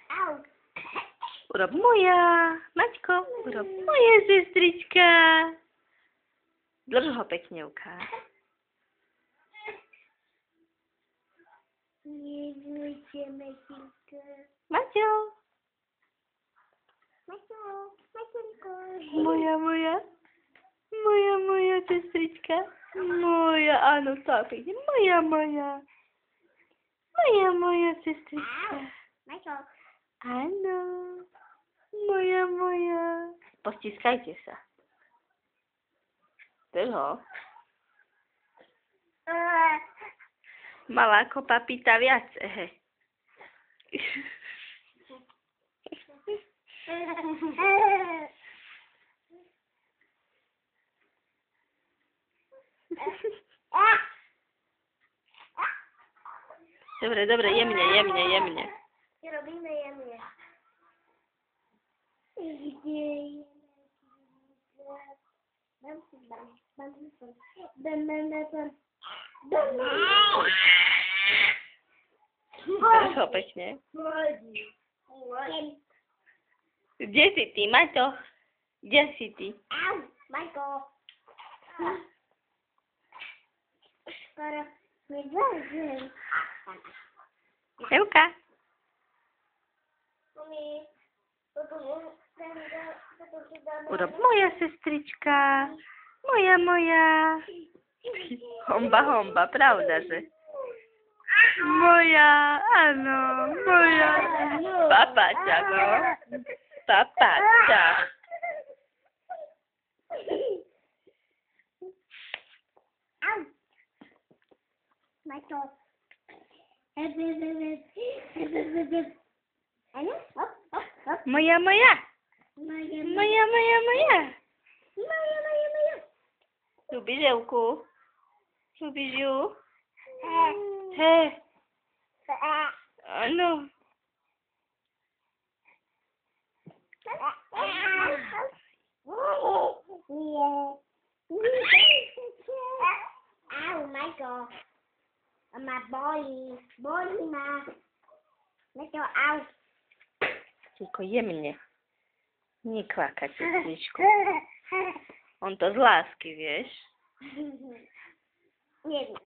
Au. Urob moja. Maťko, urob moja sestrička. Drž ho pekne, ukáž. Nebojte, Matilka. Maťo. Matilko. Moja sestrička. Moja, áno, tak pekne. Moja sestrička. Maťo. Áno. Moja. Postiskajte sa. Drž ho. Malá kopa pýta viac, Dobre, jemne. Robíme jemne. Kde Drž ho pekne. Kde si ty, Maťo? Kde si ty? Au, Majko. Skoro mi zazem. Evka. Urob moja sestrička. Moja. Homba, pravda, že? Moja, áno, moja. Papaťa, no. Papaťa. Au. Majko. Ano, hop. Moja. Moja. Ľubíš Evku? Ľubíš ju? He. Áno. Au, Majko. Ma bolí ma. Majko, au. Tylko jemne. Nie kłakać, sestričku. On to z lásky, vieš? Nie wiem.